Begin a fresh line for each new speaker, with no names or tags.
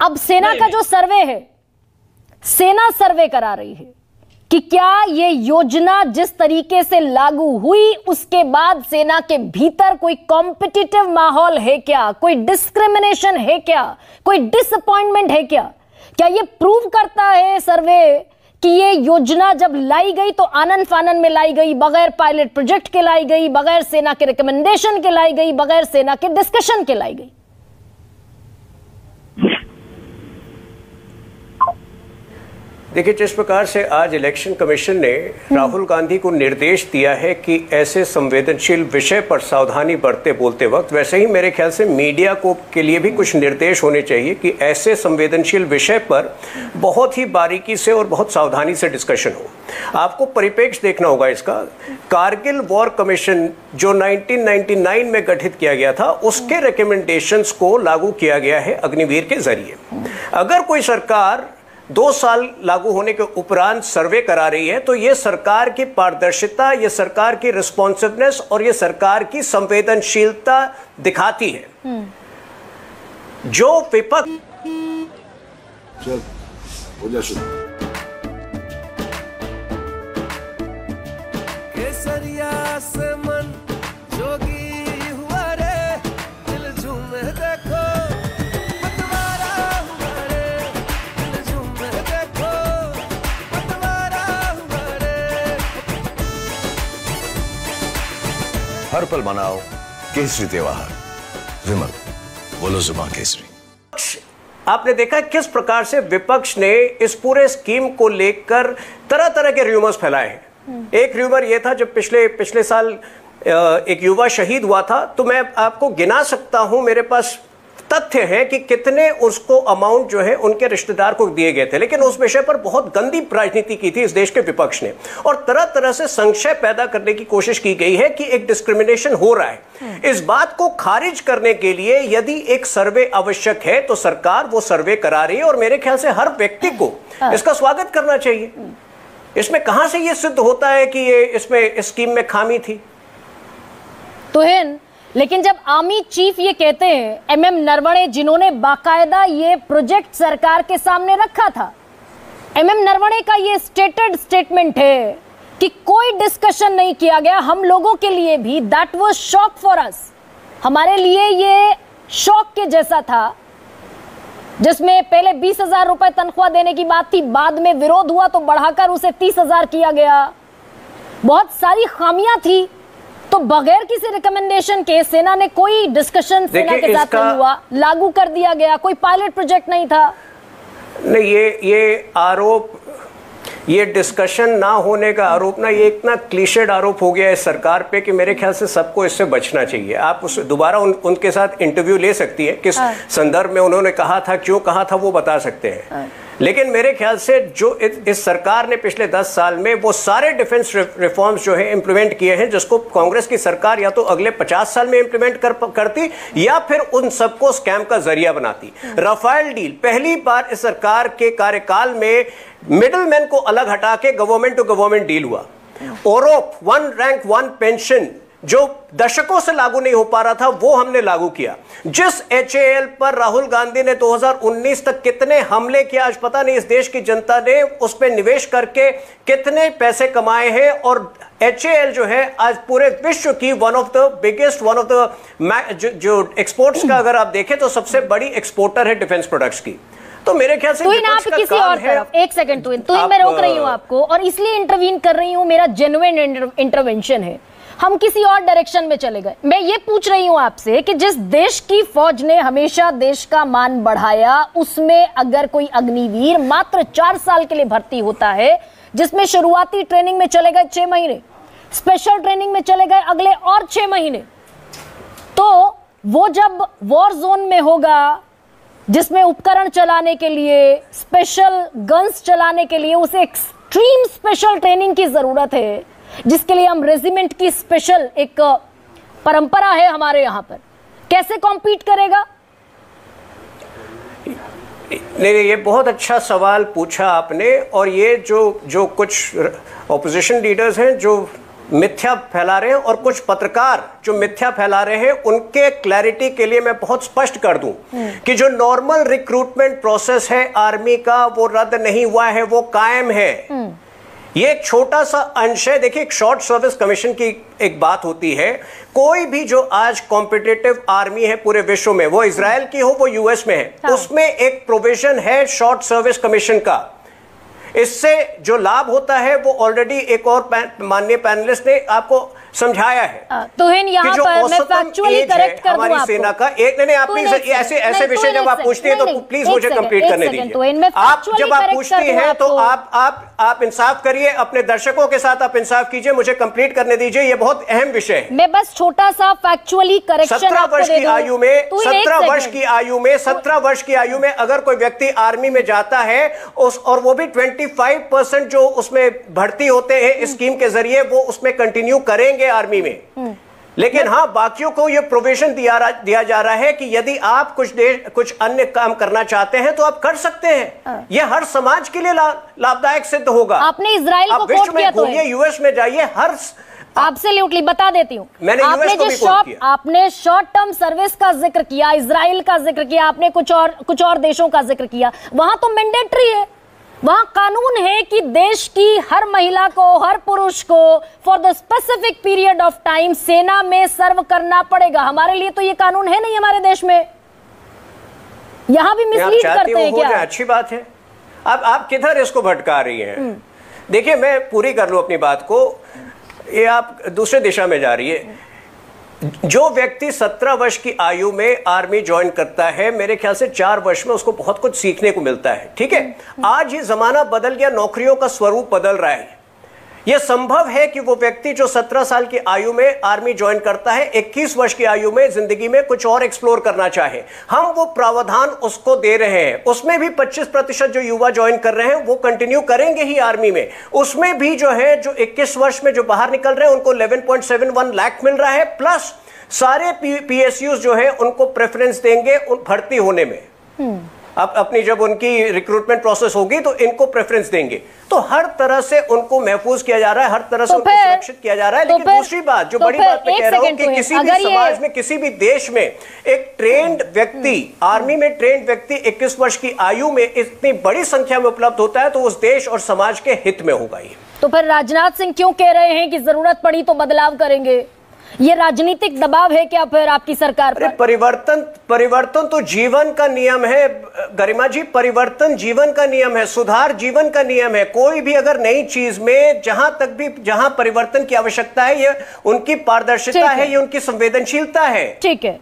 अब सेना का जो सर्वे है, सेना सर्वे करा रही है कि क्या ये योजना जिस तरीके से लागू हुई उसके बाद सेना के भीतर कोई कॉम्पिटिटिव माहौल है क्या, कोई डिस्क्रिमिनेशन है क्या, कोई डिसअपॉइंटमेंट है क्या? क्या ये प्रूव करता है सर्वे कि ये योजना जब लाई गई तो आनन फानन में लाई गई, बगैर पायलट प्रोजेक्ट के लाई गई, बगैर सेना के रिकमेंडेशन के लाई गई, बगैर सेना के डिस्कशन के लाई गई?
देखिए, जिस प्रकार से आज इलेक्शन कमीशन ने राहुल गांधी को निर्देश दिया है कि ऐसे संवेदनशील विषय पर सावधानी बरते बोलते वक्त, वैसे ही मेरे ख्याल से मीडिया को के लिए भी कुछ निर्देश होने चाहिए कि ऐसे संवेदनशील विषय पर बहुत ही बारीकी से और बहुत सावधानी से डिस्कशन हो। आपको परिप्रेक्ष्य देखना होगा इसका। कारगिल वॉर कमीशन जो 1999 में गठित किया गया था, उसके रिकमेंडेशंस को लागू किया गया है अग्निवीर के जरिए। अगर कोई सरकार 2 साल लागू होने के उपरांत सर्वे करा रही है तो यह सरकार की पारदर्शिता, यह सरकार की रिस्पॉन्सिवनेस और यह सरकार की संवेदनशीलता दिखाती है। जो विपक्ष
केसरिया से मन जोगी हुआ रे, दिल झूमे देखो
हर पल मनाओ केसरी त्योहार। विमल, बोलो जुबान केसरी।
आपने देखा किस प्रकार से विपक्ष ने इस पूरे स्कीम को लेकर तरह तरह के र्यूमर्स फैलाए हैं। एक र्यूमर यह था, जब पिछले साल एक युवा शहीद हुआ था, तो मैं आपको गिना सकता हूं, मेरे पास तथ्य है कि कितने उसको अमाउंट जो है उनके रिश्तेदार को दिए गए थे। लेकिन उस विषय पर बहुत गंदी राजनीति की थी इस देश के विपक्ष ने, और तरह तरह से संशय पैदा करने की कोशिश की गई है कि एक डिस्क्रिमिनेशन हो रहा है। इस बात को खारिज करने के लिए यदि एक सर्वे आवश्यक है तो सरकार वो सर्वे करा रही है, और मेरे ख्याल से हर व्यक्ति को इसका स्वागत करना चाहिए। इसमें कहां से यह सिद्ध होता है कि ये इसमें इस स्कीम में खामी थी?
तुहिन, लेकिन जब आर्मी चीफ ये कहते हैं, MM नरवणे, जिन्होंने बाकायदा ये प्रोजेक्ट सरकार के सामने रखा था, MM नरवणे का ये स्टेटमेंट है कि कोई डिस्कशन नहीं किया गया। हम लोगों के लिए भी that was shock for us, हमारे लिए ये शॉक के जैसा था, जिसमें पहले 20,000 रुपए तनख्वाह देने की बात थी, बाद में विरोध हुआ तो बढ़ाकर उसे 30,000 किया गया। बहुत सारी खामियां थी, तो बगैर किसी रिकमेंडेशन के सेना ने कोई डिस्कशन सेना के साथ नहीं हुआ, लागू कर दिया गया। कोई पायलट प्रोजेक्ट नहीं था।
नहीं, ये आरोप, ये डिस्कशन ना होने का आरोप ना, ये इतना क्लीशेड आरोप हो गया है सरकार पे कि मेरे ख्याल से सबको इससे बचना चाहिए। आप उस दोबारा उनके साथ इंटरव्यू ले सकती है, किस संदर्भ में उन्होंने कहा था, क्यों कहा था, वो बता सकते हैं। लेकिन मेरे ख्याल से जो इस सरकार ने पिछले 10 साल में वो सारे डिफेंस रिफॉर्म्स जो है इंप्लीमेंट किए हैं, जिसको कांग्रेस की सरकार या तो अगले 50 साल में इंप्लीमेंट करती या फिर उन सबको स्कैम का जरिया बनाती। राफेल डील पहली बार इस सरकार के कार्यकाल में मिडलमैन को अलग हटा के गवर्नमेंट टू गवर्नमेंट डील हुआ। ओरोप, 1 रैंक 1 पेंशन, जो दशकों से लागू नहीं हो पा रहा था, वो हमने लागू किया। जिस HAL पर राहुल गांधी ने 2019 तक कितने हमले किए, आज पता नहीं इस देश की जनता ने उस पर निवेश करके कितने पैसे कमाए हैं। और HAL जो है आज पूरे विश्व की one of the biggest, one of the जो एक्सपोर्ट्स का अगर आप देखें तो सबसे बड़ी एक्सपोर्टर है डिफेंस प्रोडक्ट्स की। तो मेरे ख्याल से
आप किसी और तरफ, एक सेकंड तुहिन, मैं रोक रही हूं आपको, और इसलिए इंटरवीन कर रही हूं, मेरा जेन्युइन इंटरवेंशन है। हम किसी और डायरेक्शन में चले गए। मैं ये पूछ रही हूं आपसे कि जिस देश की फौज ने हमेशा देश का मान बढ़ाया, उसमें अगर कोई अग्निवीर मात्र 4 साल के लिए भर्ती होता है, जिसमें शुरुआती ट्रेनिंग में चले गए 6 महीने, स्पेशल ट्रेनिंग में चले गए अगले और 6 महीने, तो वो जब वॉर जोन में होगा, जिसमें उपकरण चलाने के लिए, स्पेशल गन्स चलाने के लिए उसे एक्सट्रीम स्पेशल ट्रेनिंग की जरूरत है, जिसके लिए हम रेजिमेंट की स्पेशल एक परंपरा है हमारे यहां पर। कैसे कॉम्पीट करेगा?
नहीं, ये बहुत अच्छा सवाल पूछा आपने। और ये जो कुछ ऑपोजिशन लीडर्स हैं जो मिथ्या फैला रहे हैं और कुछ पत्रकार जो मिथ्या फैला रहे हैं, उनके क्लैरिटी के लिए मैं बहुत स्पष्ट कर दूं कि जो नॉर्मल रिक्रूटमेंट प्रोसेस है आर्मी का वो रद्द नहीं हुआ है, वो कायम है। ये एक छोटा सा अंश है। देखिए, एक शॉर्ट सर्विस कमीशन की एक बात होती है, कोई भी जो आज कॉम्पिटिटिव आर्मी है पूरे विश्व में, वो इजराइल की हो वो यूएस में है, उसमें एक प्रोविजन है शॉर्ट सर्विस कमीशन का। इससे जो लाभ होता है वो ऑलरेडी एक और माननीय पैनलिस्ट ने आपको समझाया है।
तुहिन, यहाँ पर मैं फैक्चुअली करेक्ट कर दूं
हमारी
आपको।
सेना का एक नहीं, आप प्लीज ऐसे विषय जब आप पूछती हैं तो प्लीज मुझे कंप्लीट करने दीजिए। आप जब आप पूछती हैं तो आप इंसाफ करिए, अपने दर्शकों के साथ आप इंसाफ कीजिए, मुझे कंप्लीट करने दीजिए, ये बहुत अहम विषय है।
मैं बस छोटा सा फैक्चुअली करेक्शन
17 वर्ष की आयु में 17 वर्ष की आयु में अगर कोई व्यक्ति आर्मी में जाता है और वो भी 25% जो उसमें भर्ती होते हैं इस स्कीम के जरिए, वो उसमें कंटिन्यू करेंगे आर्मी में। लेकिन हाँ, बाकियों को यह प्रोविजन दिया जा रहा है कि यदि आप कुछ अन्य काम करना चाहते हैं तो आप कर सकते हैं। यह हर समाज के लिए लाभदायक सिद्ध होगा।
आपने इजराइल को कोट किया तो है,
यूएस में जाइए, हर
एब्सोल्युटली बता देती हूं।
मैंने
आपने शॉर्ट टर्म सर्विस का जिक्र किया, इजराइल का जिक्र किया, आपने कुछ और देशों का जिक्र किया। वहां तो मैंडेटरी है, वहां कानून है कि देश की हर महिला को, हर पुरुष को for the specific period of time सेना में सर्व करना पड़ेगा। हमारे लिए तो ये कानून है नहीं हमारे देश में। यहां भी मिसलीड करते हैं क्या?
अच्छी बात है। अब आप किधर इसको भटका रही हैं? देखिए, मैं पूरी कर लूं अपनी बात को, ये आप दूसरे दिशा में जा रही है। जो व्यक्ति 17 वर्ष की आयु में आर्मी ज्वाइन करता है, मेरे ख्याल से 4 वर्ष में उसको बहुत कुछ सीखने को मिलता है। ठीक है, आज ये जमाना बदल गया, नौकरियों का स्वरूप बदल रहा है। यह संभव है कि वो व्यक्ति जो 17 साल की आयु में आर्मी ज्वाइन करता है, 21 वर्ष की आयु में जिंदगी में कुछ और एक्सप्लोर करना चाहे। हम वो प्रावधान उसको दे रहे हैं। उसमें भी 25% जो युवा ज्वाइन कर रहे हैं वो कंटिन्यू करेंगे ही आर्मी में। उसमें भी जो है, जो 21 वर्ष में जो बाहर निकल रहे हैं उनको 11.71 लाख मिल रहा है, प्लस सारे पीएसयूज जो है उनको प्रेफरेंस देंगे भर्ती होने में। अब अपनी जब उनकी रिक्रूटमेंट प्रोसेस होगी तो इनको प्रेफरेंस देंगे। तो हर तरह से उनको महफूज किया जा रहा है, हर तरह से उनको सुरक्षित किया जा रहा है। लेकिन दूसरी बात, जो बड़ी बात मैं कह रहा हूं कि किसी भी समाज में, किसी भी देश में एक ट्रेंड व्यक्ति, आर्मी में ट्रेंड व्यक्ति 21 वर्ष की आयु में इतनी बड़ी संख्या में उपलब्ध होता है तो उस देश और समाज के हित में होगा ये।
तो फिर राजनाथ सिंह क्यों कह रहे हैं कि जरूरत पड़ी तो बदलाव करेंगे? ये राजनीतिक दबाव है क्या फिर आपकी सरकार पर?
परिवर्तन तो जीवन का नियम है गरिमा जी, परिवर्तन जीवन का नियम है, सुधार जीवन का नियम है। कोई भी अगर नई चीज में जहां परिवर्तन की आवश्यकता है, ये उनकी पारदर्शिता है, ये उनकी संवेदनशीलता है।
ठीक है।